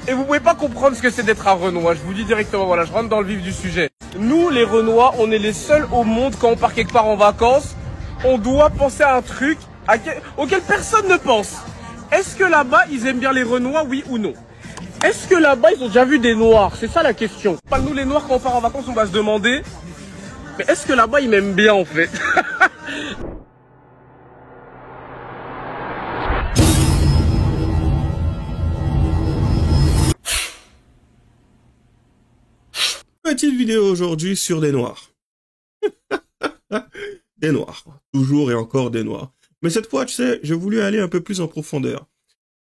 Et vous pouvez pas comprendre ce que c'est d'être un Renoir, je vous dis directement, voilà, je rentre dans le vif du sujet. Nous, les Renois, on est les seuls au monde, quand on part quelque part en vacances, on doit penser à un truc auquel personne ne pense. Est-ce que là-bas, ils aiment bien les Renois, oui ou non? Est-ce que là-bas, ils ont déjà vu des Noirs? C'est ça la question. Pas nous, les Noirs, quand on part en vacances, on va se demander, mais est-ce que là-bas, ils m'aiment bien, en fait? Petite vidéo aujourd'hui sur des Noirs. Des Noirs. Toujours et encore des Noirs. Mais cette fois, tu sais, j'ai voulu aller un peu plus en profondeur.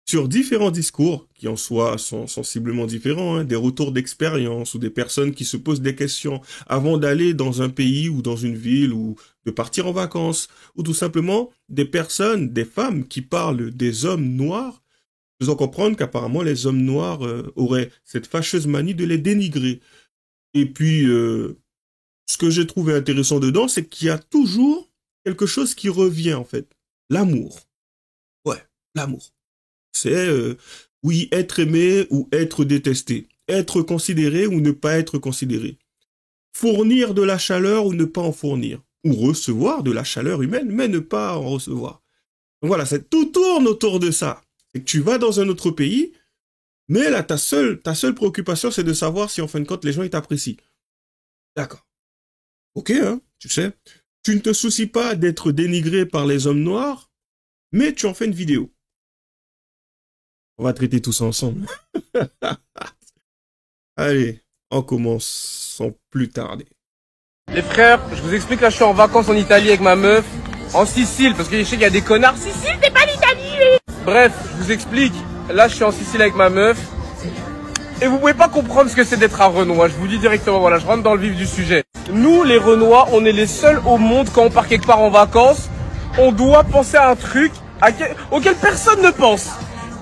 Sur différents discours, qui en soi sont sensiblement différents, hein, des retours d'expérience ou des personnes qui se posent des questions avant d'aller dans un pays ou dans une ville ou de partir en vacances, ou tout simplement des personnes, des femmes qui parlent des hommes noirs, faisant comprendre qu'apparemment les hommes noirs auraient cette fâcheuse manie de les dénigrer. Et puis, ce que j'ai trouvé intéressant dedans, c'est qu'il y a toujours quelque chose qui revient, en fait. L'amour. Ouais, l'amour. C'est, oui, être aimé ou être détesté. Être considéré ou ne pas être considéré. Fournir de la chaleur ou ne pas en fournir. Ou recevoir de la chaleur humaine, mais ne pas en recevoir. Donc voilà, tout tourne autour de ça. C'est que tu vas dans un autre pays, mais là, ta seule préoccupation, c'est de savoir si, en fin de compte, les gens, ils t'apprécient. D'accord. Ok, hein, tu sais. Tu ne te soucies pas d'être dénigré par les hommes noirs, mais tu en fais une vidéo. On va traiter tout ça ensemble. Allez, on commence sans plus tarder. Les frères, je vous explique, là, je suis en vacances en Italie avec ma meuf, en Sicile, parce que je sais qu'il y a des connards. Sicile, c'est pas l'Italie! Bref, je vous explique. Là, je suis en Sicile avec ma meuf. Et vous pouvez pas comprendre ce que c'est d'être un Renoir, je vous dis directement, voilà, je rentre dans le vif du sujet. Nous, les Renois, on est les seuls au monde, quand on part quelque part en vacances, on doit penser à un truc auquel personne ne pense.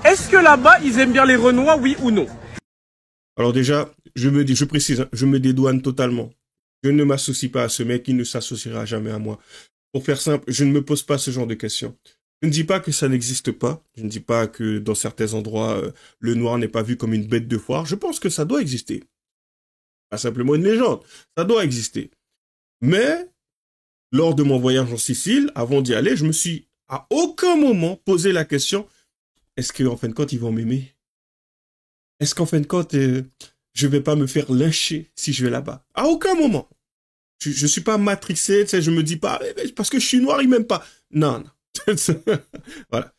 Est-ce que là-bas, ils aiment bien les Renois, oui ou non? Alors déjà, je précise, hein, je me dédouane totalement. Je ne m'associe pas à ce mec, il ne s'associera jamais à moi. Pour faire simple, je ne me pose pas ce genre de questions. Je ne dis pas que ça n'existe pas. Je ne dis pas que dans certains endroits, le noir n'est pas vu comme une bête de foire. Je pense que ça doit exister. Pas simplement une légende. Ça doit exister. Mais, lors de mon voyage en Sicile, avant d'y aller, je me suis à aucun moment posé la question, est-ce qu'en fin de compte, ils vont m'aimer? Est-ce qu'en fin de compte, je vais pas me faire lyncher si je vais là-bas? À aucun moment. Je suis pas matrixé, tu sais, je me dis pas, parce que je suis noir, ils m'aiment pas. Non, non. Voilà.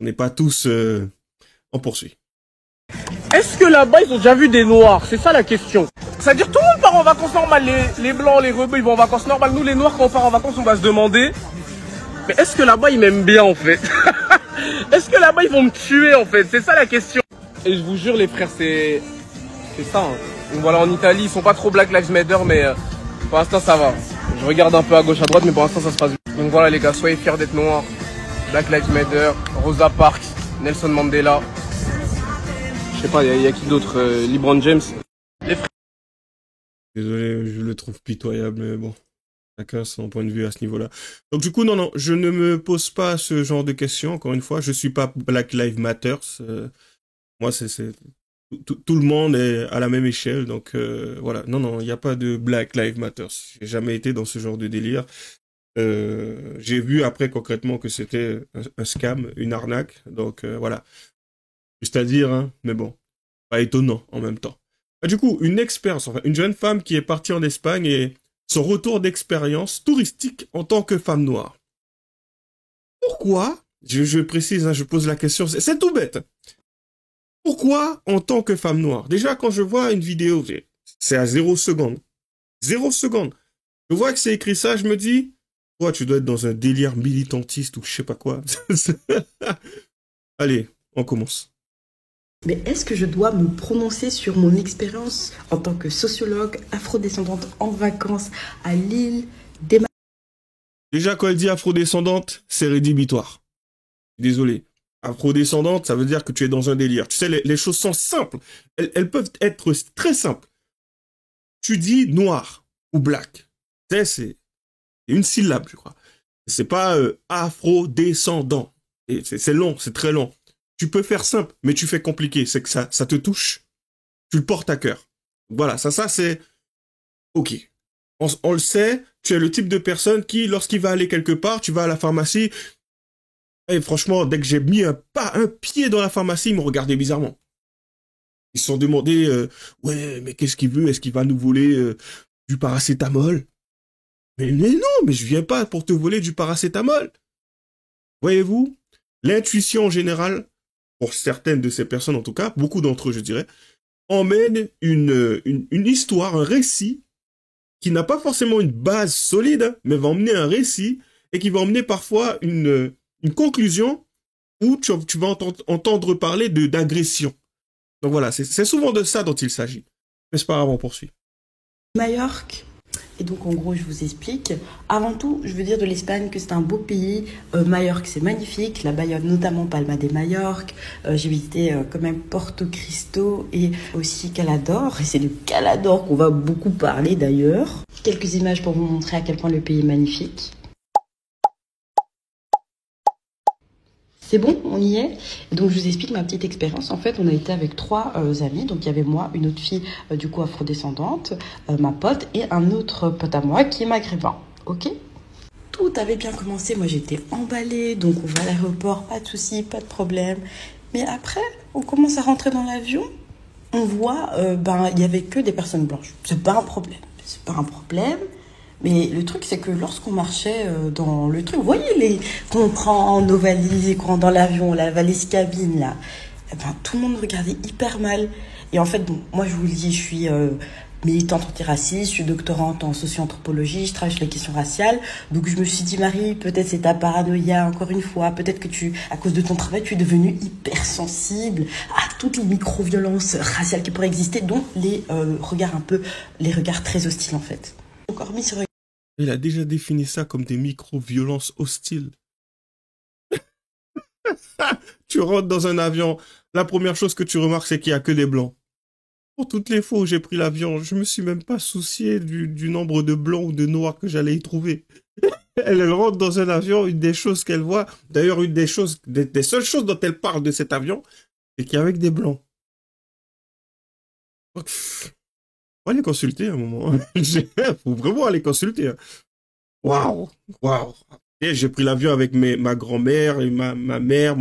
On n'est pas tous... on poursuit. Est-ce que là-bas, ils ont déjà vu des Noirs? C'est ça la question. C'est-à-dire, tout le monde part en vacances normales. Les Blancs, les rebeux, ils vont en vacances normales. Nous, les Noirs, quand on part en vacances, on va se demander, mais est-ce que là-bas, ils m'aiment bien, en fait? Est-ce que là-bas, ils vont me tuer, en fait? C'est ça la question. Et je vous jure, les frères, c'est ça. Hein. Donc voilà, en Italie, ils sont pas trop Black Lives Matter, mais pour l'instant, ça va. Je regarde un peu à gauche, à droite, mais pour l'instant, ça se passe bien. Donc voilà, les gars, soyez fiers d'être noirs. Black Lives Matter, Rosa Parks, Nelson Mandela. Je sais pas, il y a qui d'autre? LeBron James. Les frères. Désolé, je le trouve pitoyable, mais bon. Chacun son point de vue à ce niveau-là. Donc du coup, non, je ne me pose pas ce genre de questions, encore une fois. Je suis pas Black Lives Matter. Moi, tout le monde est à la même échelle, donc voilà. Non, il n'y a pas de Black Lives Matter. J'ai jamais été dans ce genre de délire. J'ai vu après concrètement que c'était un scam, une arnaque, donc voilà. Juste à dire, hein, mais bon, pas étonnant en même temps. Du coup, une jeune femme qui est partie en Espagne et son retour d'expérience touristique en tant que femme noire. Pourquoi, je précise, hein, je pose la question, c'est tout bête. Pourquoi en tant que femme noire? Déjà, quand je vois une vidéo, c'est à 0 seconde. 0 seconde. Je vois que c'est écrit ça, je me dis, toi, tu dois être dans un délire militantiste ou je sais pas quoi. Allez, on commence. Mais est-ce que je dois me prononcer sur mon expérience en tant que sociologue afrodescendante en vacances à l'île des... Déjà, quand elle dit afrodescendante, c'est rédhibitoire. Désolé. Afrodescendante, ça veut dire que tu es dans un délire. Tu sais, les choses sont simples. Elles peuvent être très simples. Tu dis noir ou black. Tu sais, c'est une syllabe, je crois. C'est pas afrodescendant. Et c'est long, c'est très long. Tu peux faire simple, mais tu fais compliqué. C'est que ça te touche. Tu le portes à cœur. Voilà, ça c'est... Ok. On le sait, tu es le type de personne qui, lorsqu'il va aller quelque part, tu vas à la pharmacie, et franchement, dès que j'ai mis un pied dans la pharmacie, ils m'ont regardé bizarrement. Ils se sont demandé, ouais, mais qu'est-ce qu'il veut? Est-ce qu'il va nous voler du paracétamol? Mais non, mais je viens pas pour te voler du paracétamol. Voyez-vous, l'intuition en général, pour certaines de ces personnes en tout cas, beaucoup d'entre eux je dirais, emmène une histoire, un récit, qui n'a pas forcément une base solide, mais va emmener un récit, et qui va emmener parfois une conclusion où tu vas entendre parler d'agression. Donc voilà, c'est souvent de ça dont il s'agit. Mais c'est pas grave, on poursuit. Majorque. Et donc en gros je vous explique. Avant tout, je veux dire de l'Espagne que c'est un beau pays. Majorque c'est magnifique. Là-bas il y a notamment Palma de Majorque. J'ai visité quand même Porto Cristo et aussi Calador. Et c'est de Calador qu'on va beaucoup parler d'ailleurs. Quelques images pour vous montrer à quel point le pays est magnifique. C'est bon, on y est. Donc je vous explique ma petite expérience. En fait, on a été avec 3 amis. Donc il y avait moi, une autre fille du coup afrodescendante, ma pote et un autre pote à moi qui est maghrébin. Ok. Tout avait bien commencé. Moi j'étais emballée. Donc on va à l'aéroport, pas de souci, pas de problème. Mais après, on commence à rentrer dans l'avion. On voit, il y avait que des personnes blanches. C'est pas un problème. C'est pas un problème. Mais le truc, c'est que lorsqu'on marchait dans le truc, vous voyez, qu'on prend nos valises et qu'on rentre dans l'avion, la valise cabine, là, tout le monde regardait hyper mal. Et en fait, bon, moi, je vous le dis, je suis militante antiraciste, je suis doctorante en socio-anthropologie, je travaille sur les questions raciales. Donc, je me suis dit, Marie, peut-être c'est ta paranoïa, encore une fois, peut-être que à cause de ton travail, tu es devenue hypersensible à toutes les micro-violences raciales qui pourraient exister, dont les regards très hostiles, en fait. Donc, hormis ce regard. Il a déjà défini ça comme des micro-violences hostiles. Tu rentres dans un avion, la première chose que tu remarques, c'est qu'il n'y a que des blancs. Pour toutes les fois où j'ai pris l'avion, je me suis même pas soucié du nombre de blancs ou de noirs que j'allais y trouver. Elle rentre dans un avion, une des choses qu'elle voit, d'ailleurs une des seules choses dont elle parle de cet avion, c'est qu'il y a avec des blancs. Faut aller consulter à un moment. Faut vraiment aller consulter. Waouh, waouh. J'ai pris l'avion avec ma grand-mère et ma mère.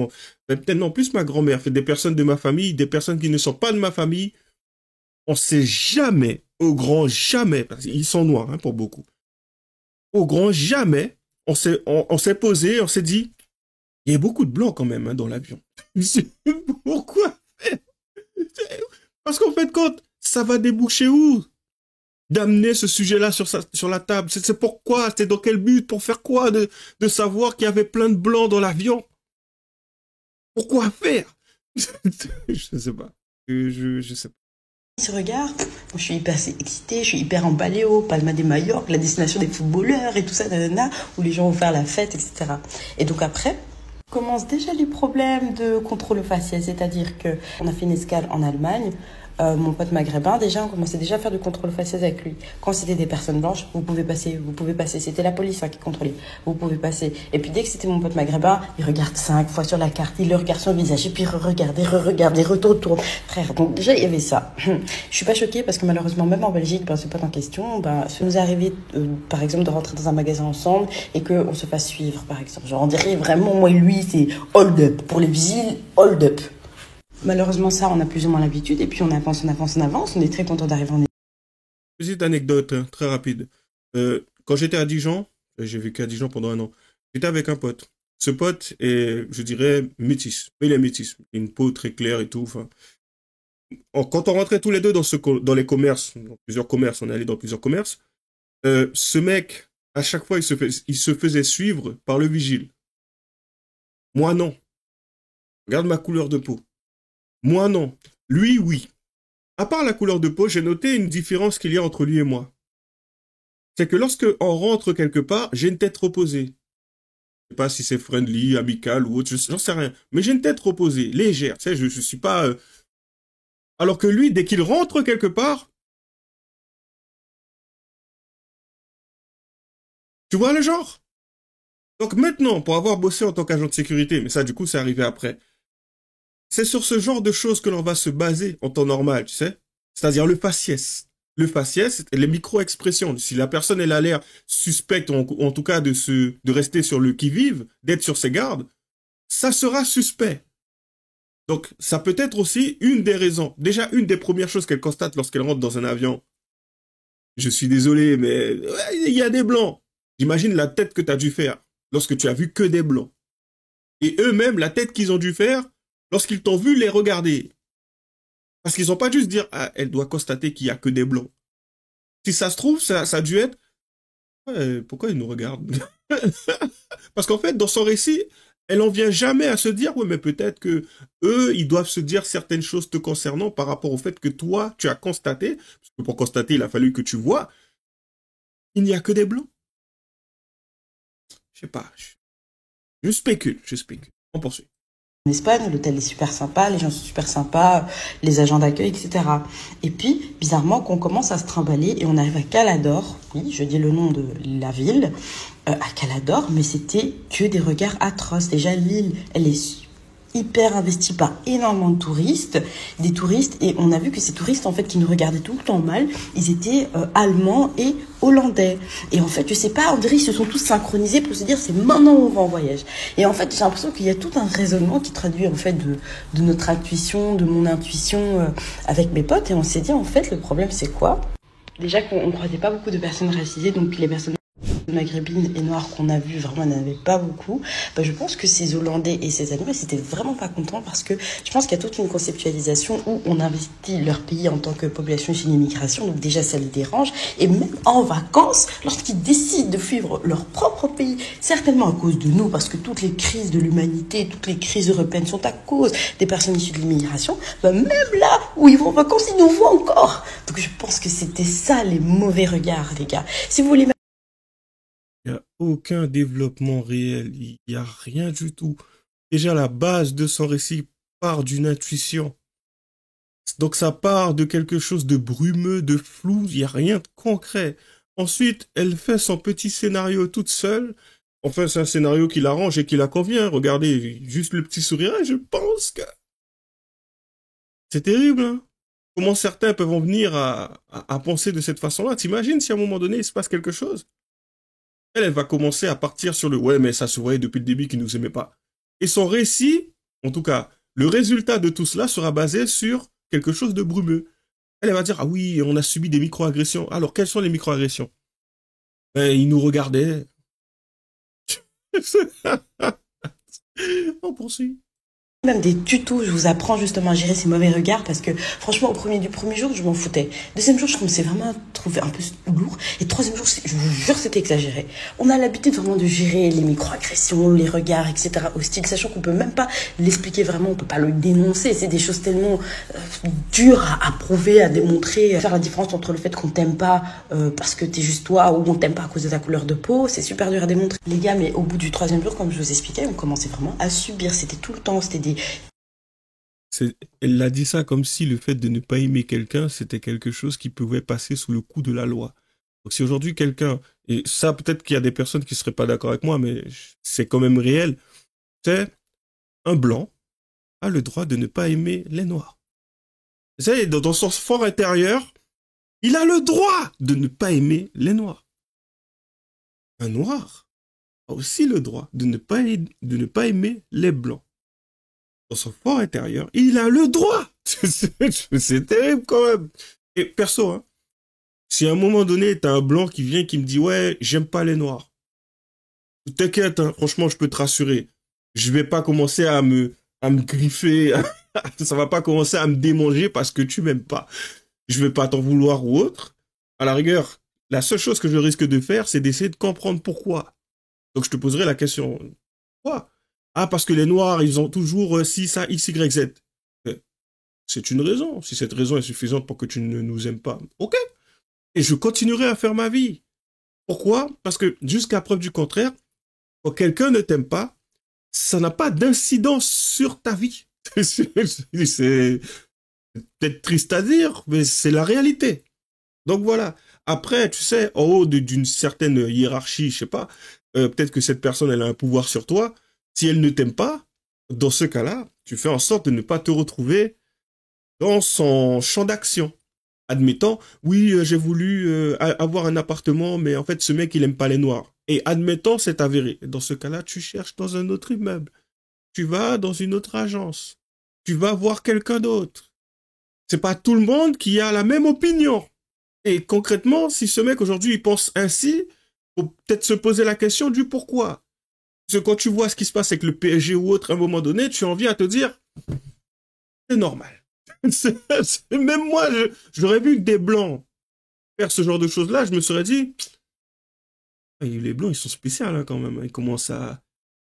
Peut-être non plus ma grand-mère. Des personnes de ma famille, des personnes qui ne sont pas de ma famille. On sait jamais, au grand jamais, parce qu'ils sont noirs pour beaucoup. Au grand jamais, on s'est posé, on s'est dit, il y a beaucoup de blancs quand même dans l'avion. Pourquoi faire? Parce qu'en fait, quand ça va déboucher où? D'amener ce sujet-là sur la table. C'est pourquoi? C'est dans quel but? Pour faire quoi? De savoir qu'il y avait plein de blancs dans l'avion? Pourquoi faire? Je sais pas. Je sais pas. Ce regard, je suis hyper excitée, je suis hyper emballée au Palma de Majorque, la destination des footballeurs et tout ça, où les gens vont faire la fête, etc. Et donc après, commencent déjà les problèmes de contrôle facial, c'est-à-dire qu'on a fait une escale en Allemagne. Mon pote maghrébin, on commençait déjà à faire du contrôle faciès avec lui. Quand c'était des personnes blanches, vous pouvez passer. C'était la police qui contrôlait. Vous pouvez passer. Et puis dès que c'était mon pote maghrébin, il regarde 5 fois sur la carte, il le regarde son visage, et puis re-regarde, retourne. Frère, donc déjà il y avait ça. Je suis pas choquée parce que malheureusement, même en Belgique, ce pote en question, ça nous est arrivé, par exemple, de rentrer dans un magasin ensemble et qu'on se fasse suivre, par exemple. Genre, on dirait vraiment, moi et lui, c'est hold up. Pour les visiles, hold up. Malheureusement, ça, on a plus ou moins l'habitude, et puis on avance, on est très content d'arriver en... Petite anecdote, très rapide. Quand j'étais à Dijon, j'ai vécu à Dijon pendant 1 an, j'étais avec un pote. Ce pote est, je dirais, métis. Mais il est métis. Une peau très claire et tout. Enfin, quand on rentrait tous les deux dans les commerces, dans plusieurs commerces, on est allé dans plusieurs commerces, ce mec, à chaque fois, il se faisait suivre par le vigile. Moi, non. Regarde ma couleur de peau. Moi, non. Lui, oui. À part la couleur de peau, j'ai noté une différence qu'il y a entre lui et moi. C'est que lorsque on rentre quelque part, j'ai une tête reposée. Je sais pas si c'est friendly, amical ou autre, j'en sais rien. Mais j'ai une tête reposée, légère. Tu sais, je suis pas... Alors que lui, dès qu'il rentre quelque part... Tu vois le genre? Donc maintenant, pour avoir bossé en tant qu'agent de sécurité, mais ça, du coup, c'est arrivé après... C'est sur ce genre de choses que l'on va se baser en temps normal, tu sais. C'est-à-dire le faciès. Le faciès, les micro-expressions. Si la personne, elle a l'air suspecte, ou en tout cas de rester sur le qui-vive, d'être sur ses gardes, ça sera suspect. Donc, ça peut être aussi une des raisons. Déjà, une des premières choses qu'elle constate lorsqu'elle rentre dans un avion. Je suis désolé, mais il y a des blancs. J'imagine la tête que tu as dû faire lorsque tu as vu que des blancs. Et eux-mêmes, la tête qu'ils ont dû faire lorsqu'ils t'ont vu les regarder. Parce qu'ils n'ont pas dû se dire, ah, elle doit constater qu'il n'y a que des blancs. Si ça se trouve, ça a dû être, ouais, pourquoi ils nous regardent? Parce qu'en fait, dans son récit, elle en vient jamais à se dire, ouais, mais peut-être que eux, ils doivent se dire certaines choses te concernant par rapport au fait que toi, tu as constaté, parce que pour constater, il a fallu que tu vois, il n'y a que des blancs. Je sais pas. Je spécule. On poursuit. En Espagne, l'hôtel est super sympa, les gens sont super sympas, les agents d'accueil, etc. Et puis, bizarrement, qu'on commence à se trimballer et on arrive à Calador, oui, je dis le nom de la ville, à Calador, mais c'était que des regards atroces. Déjà, l'île, elle est hyper investie par énormément de touristes, des touristes, et on a vu que ces touristes, en fait, qui nous regardaient tout le temps mal, ils étaient allemands et hollandais. Et en fait, je sais pas, on dirait qu'ils se sont tous synchronisés pour se dire, c'est maintenant on va en voyage. Et en fait, j'ai l'impression qu'il y a tout un raisonnement qui traduit, en fait, de notre intuition, de mon intuition avec mes potes, et on s'est dit, en fait, le problème, c'est quoi? Déjà qu'on ne croisait pas beaucoup de personnes racisées, donc les personnes maghrébines et noires qu'on a vues, vraiment, il n'y en avait pas beaucoup. Bah, je pense que ces Hollandais et ces Allemands, ils étaient vraiment pas contents parce que je pense qu'il y a toute une conceptualisation où on investit leur pays en tant que population issus d'immigration, donc déjà ça les dérange. Et même en vacances, lorsqu'ils décident de suivre leur propre pays, certainement à cause de nous, parce que toutes les crises de l'humanité, toutes les crises européennes sont à cause des personnes issues de l'immigration, bah, même là où ils vont en vacances, ils nous voient encore. Donc je pense que c'était ça les mauvais regards, les gars. Si vous voulez. Il n'y a aucun développement réel, il n'y a rien du tout. Déjà, la base de son récit part d'une intuition. Donc ça part de quelque chose de brumeux, de flou, il n'y a rien de concret. Ensuite, elle fait son petit scénario toute seule. Enfin, c'est un scénario qui l'arrange et qui la convient. Regardez, juste le petit sourire, je pense que... C'est terrible, hein? Comment certains peuvent en venir à penser de cette façon-là? T'imagines si à un moment donné, il se passe quelque chose? Elle va commencer à partir sur le « ouais, mais ça se voyait depuis le début qu'il nous aimait pas ». Et son récit, en tout cas, le résultat de tout cela sera basé sur quelque chose de brumeux. Elle va dire « ah oui, on a subi des micro-agressions ». Alors, quelles sont les micro-agressions? Ben, ils nous regardaient. On poursuit. Même des tutos, je vous apprends justement à gérer ces mauvais regards parce que franchement du premier jour je m'en foutais. Deuxième jour je commençais vraiment à trouver un peu lourd et troisième jour je vous jure c'était exagéré. On a l'habitude vraiment de gérer les micro-agressions, les regards, etc. hostiles, sachant qu'on peut même pas l'expliquer vraiment, on peut pas le dénoncer. C'est des choses tellement dures à prouver, à démontrer, faire la différence entre le fait qu'on t'aime pas parce que t'es juste toi ou on t'aime pas à cause de ta couleur de peau, c'est super dur à démontrer. Les gars, mais au bout du troisième jour, comme je vous expliquais, on commençait vraiment à subir. C'était tout le temps, c'était des... Elle a dit ça comme si le fait de ne pas aimer quelqu'un, c'était quelque chose qui pouvait passer sous le coup de la loi. Donc si aujourd'hui quelqu'un, et ça peut-être qu'il y a des personnes qui seraient pas d'accord avec moi, mais c'est quand même réel, c'est un blanc a le droit de ne pas aimer les noirs. Vous savez, dans son fort intérieur, il a le droit de ne pas aimer les noirs. Un noir a aussi le droit de ne pas aimer les blancs. Dans son fort intérieur, il a le droit. C'est terrible quand même. Et perso, hein, si à un moment donné, t'as un blanc qui vient qui me dit « ouais, j'aime pas les noirs », t'inquiète, hein, franchement, je peux te rassurer. Je vais pas commencer à me griffer, ça va pas commencer à me démanger parce que tu m'aimes pas. Je vais pas t'en vouloir ou autre. À la rigueur, la seule chose que je risque de faire, c'est d'essayer de comprendre pourquoi. Donc je te poserai la question, pourquoi ? Ah, parce que les noirs, ils ont toujours ci, ça, X, Y, Z. C'est une raison. Si cette raison est suffisante pour que tu ne nous aimes pas, ok. Et je continuerai à faire ma vie. Pourquoi? Parce que jusqu'à preuve du contraire, quand quelqu'un ne t'aime pas, ça n'a pas d'incidence sur ta vie. C'est peut-être triste à dire, mais c'est la réalité. Donc voilà. Après, tu sais, en haut d'une certaine hiérarchie, je sais pas, peut-être que cette personne, elle a un pouvoir sur toi. Si elle ne t'aime pas, Dans ce cas-là, tu fais en sorte de ne pas te retrouver dans son champ d'action. Admettant, oui, j'ai voulu avoir un appartement, mais en fait, ce mec, il aime pas les noirs. Et admettant, c'est avéré. Dans ce cas-là, tu cherches dans un autre immeuble. Tu vas dans une autre agence. Tu vas voir quelqu'un d'autre. C'est pas tout le monde qui a la même opinion. Et concrètement, si ce mec aujourd'hui, il pense ainsi, faut peut-être se poser la question du pourquoi. Parce que quand tu vois ce qui se passe avec le PSG ou autre, à un moment donné, tu en viens à te dire, c'est normal. Même moi, j'aurais vu des blancs faire ce genre de choses-là, je me serais dit, les blancs, ils sont spéciaux hein, quand même. Ils commencent à...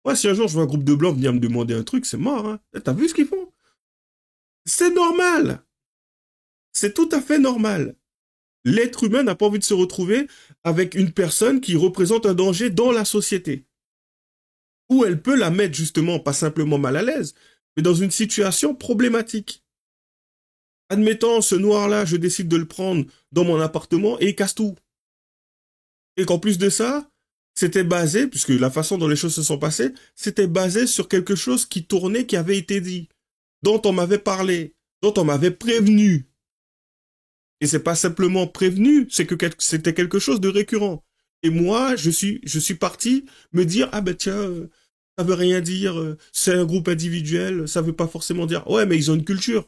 Moi, si un jour je vois un groupe de blancs venir me demander un truc, c'est mort. Hein. T'as vu ce qu'ils font? C'est normal. C'est tout à fait normal. L'être humain n'a pas envie de se retrouver avec une personne qui représente un danger dans la société. Où elle peut la mettre justement, pas simplement mal à l'aise, mais dans une situation problématique. Admettons, ce noir-là, je décide de le prendre dans mon appartement et il casse tout. Et qu'en plus de ça, c'était basé, puisque la façon dont les choses se sont passées, c'était basé sur quelque chose qui tournait, qui avait été dit, dont on m'avait parlé, dont on m'avait prévenu. Et c'est pas simplement prévenu, c'est que c'était quelque chose de récurrent. Et moi, je suis parti me dire, ah ben tiens, ça veut rien dire, c'est un groupe individuel, ça veut pas forcément dire, ouais, mais ils ont une culture.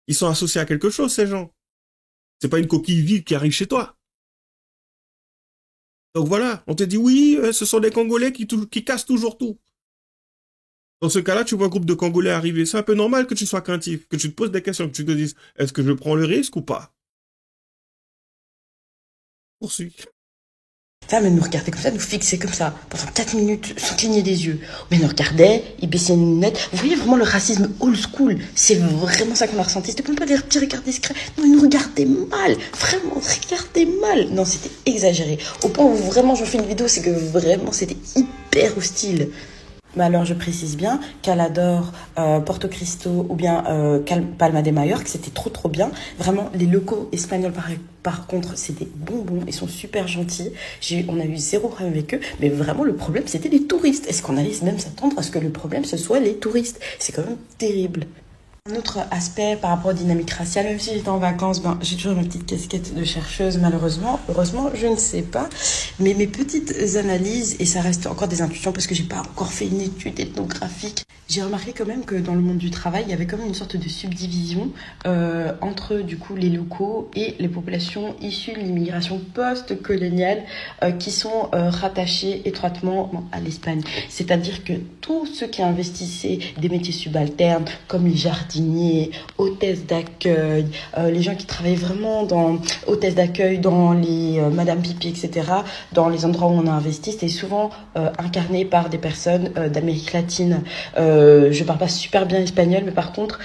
Ils sont associés à quelque chose, ces gens. C'est pas une coquille vide qui arrive chez toi. Donc voilà, on te dit, oui, ce sont des Congolais qui cassent toujours tout. Dans ce cas-là, tu vois un groupe de Congolais arriver. C'est un peu normal que tu sois craintif, que tu te poses des questions, que tu te dises, est-ce que je prends le risque ou pas? Poursuis. Femme, elle nous regardait comme ça, nous fixait comme ça, pendant 4 minutes, sans cligner des yeux. Mais elle nous regardait, il baissait une lunette. Vous voyez vraiment le racisme old school. C'est vraiment ça qu'on a ressenti. C'était pas des petits regards discrets. Non, ils nous regardaient mal. Vraiment, regardaient mal. Non, c'était exagéré. Au point où vraiment j'en fais une vidéo, c'est que vraiment c'était hyper hostile. Mais alors je précise bien, Calador, Porto Cristo ou bien Palma de Mallorca, c'était trop bien. Vraiment, les locaux espagnols par contre, c'est des bonbons, ils sont super gentils. On a eu zéro problème avec eux, mais vraiment le problème c'était les touristes. Est-ce qu'on allait même s'attendre à ce que le problème ce soit les touristes? C'est quand même terrible. Un autre aspect par rapport aux dynamiques raciales, même si j'étais en vacances, j'ai toujours ma petite casquette de chercheuse malheureusement. Heureusement, je ne sais pas. Mais mes petites analyses, et ça reste encore des intuitions parce que j'ai pas encore fait une étude ethnographique, j'ai remarqué quand même que dans le monde du travail, il y avait quand même une sorte de subdivision entre du coup les locaux et les populations issues de l'immigration post-coloniale qui sont rattachées étroitement à l'Espagne. C'est-à-dire que tous ceux qui investissaient des métiers subalternes comme les jardiniers, hôtesses d'accueil, les gens qui travaillaient vraiment dans hôtesses d'accueil, dans les Madame Pipi, etc., dans les endroits où on a investi, c'était souvent incarné par des personnes d'Amérique latine. Je parle pas super bien espagnol, mais par contre,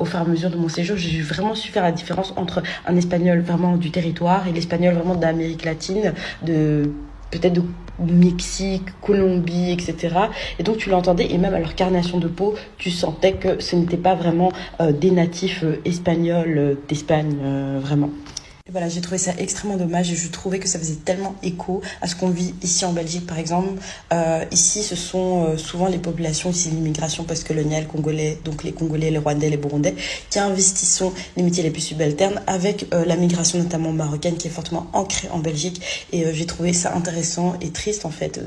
au fur et à mesure de mon séjour, j'ai vraiment su faire la différence entre un espagnol vraiment du territoire et l'espagnol vraiment d'Amérique latine, peut-être de Mexique, Colombie, etc. Et donc tu l'entendais, et même à leur carnation de peau, tu sentais que ce n'était pas vraiment des natifs espagnols d'Espagne, vraiment. Et voilà, j'ai trouvé ça extrêmement dommage et je trouvais que ça faisait tellement écho à ce qu'on vit ici en Belgique, par exemple. Ici, ce sont souvent les populations ici de l'immigration post-coloniale congolais, donc les Congolais, les Rwandais, les Burundais, qui investissent les métiers les plus subalternes avec la migration notamment marocaine qui est fortement ancrée en Belgique. Et j'ai trouvé ça intéressant et triste, en fait,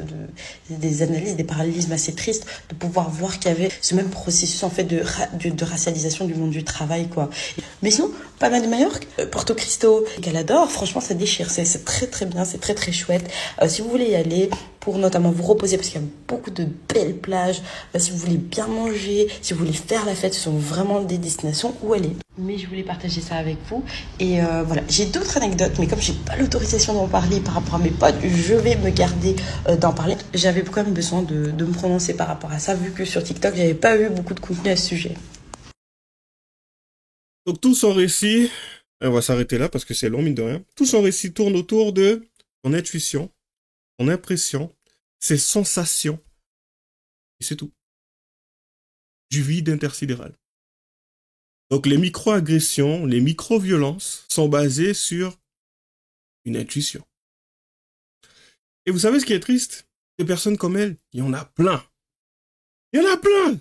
des analyses, des parallélismes assez tristes, de pouvoir voir qu'il y avait ce même processus, en fait, de racialisation du monde du travail, quoi. Mais sinon, Palma de Majorque, Porto Cristo, Calador, franchement ça déchire, c'est très bien, c'est très chouette. Si vous voulez y aller pour notamment vous reposer parce qu'il y a beaucoup de belles plages, si vous voulez bien manger, si vous voulez faire la fête, ce sont vraiment des destinations où aller. Mais je voulais partager ça avec vous et voilà, j'ai d'autres anecdotes mais comme j'ai pas l'autorisation d'en parler par rapport à mes potes, je vais me garder d'en parler. J'avais quand même besoin de me prononcer par rapport à ça vu que sur TikTok j'avais pas eu beaucoup de contenu à ce sujet. Donc tout son récit, on va s'arrêter là parce que c'est long mine de rien, tout son récit tourne autour de ton intuition, ton impression, ses sensations, et c'est tout. Du vide intersidéral. Donc les micro-agressions, les micro-violences sont basées sur une intuition. Et vous savez ce qui est triste? Des personnes comme elle, il y en a plein. Il y en a plein.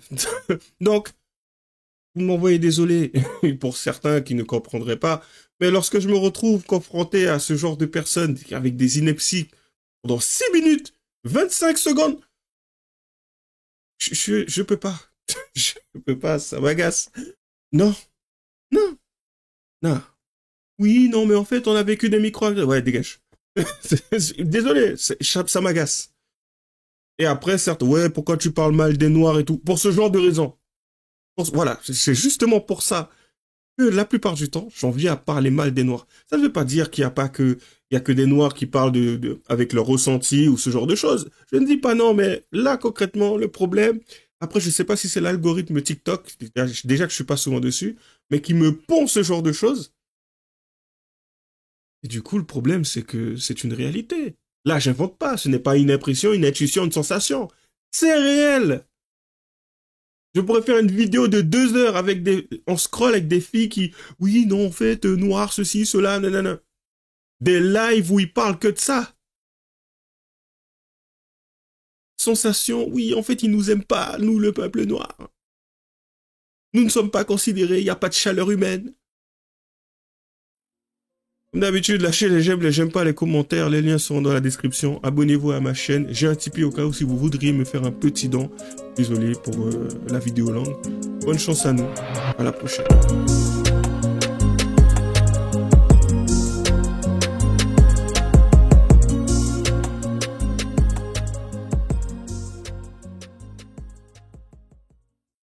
Donc, vous m'envoyez désolé pour certains qui ne comprendraient pas, mais lorsque je me retrouve confronté à ce genre de personnes avec des inepties pendant 6 minutes, 25 secondes, je peux pas. Je peux pas, ça m'agace. Non, non, non. Oui, non, mais en fait, on a vécu des micro... Ouais, dégage. Désolé, ça m'agace. Et après, certes, ouais, pourquoi tu parles mal des Noirs et tout? Pour ce genre de raisons. Voilà, c'est justement pour ça que la plupart du temps, j'en viens à parler mal des Noirs. Ça ne veut pas dire qu'il n'y a pas que, il y a que des Noirs qui parlent avec leur ressenti ou ce genre de choses. Je ne dis pas non, mais là, concrètement, le problème, après, je ne sais pas si c'est l'algorithme TikTok, déjà que je suis pas souvent dessus, mais qui me pond ce genre de choses. Et du coup, le problème, c'est que c'est une réalité. Là, j'invente pas. Ce n'est pas une impression, une intuition, une sensation. C'est réel. Je pourrais faire une vidéo de 2 heures on scroll avec des filles qui, oui, non, en fait, noir, ceci, cela, nanana. Des lives où ils parlent que de ça. Sensation, oui, en fait, ils nous aiment pas, nous, le peuple noir. Nous ne sommes pas considérés, il n'y a pas de chaleur humaine. Comme d'habitude, lâchez les j'aime pas, les commentaires, les liens seront dans la description. Abonnez-vous à ma chaîne. J'ai un Tipeee au cas où si vous voudriez me faire un petit don. Désolé pour la vidéo longue. Bonne chance à nous. À la prochaine.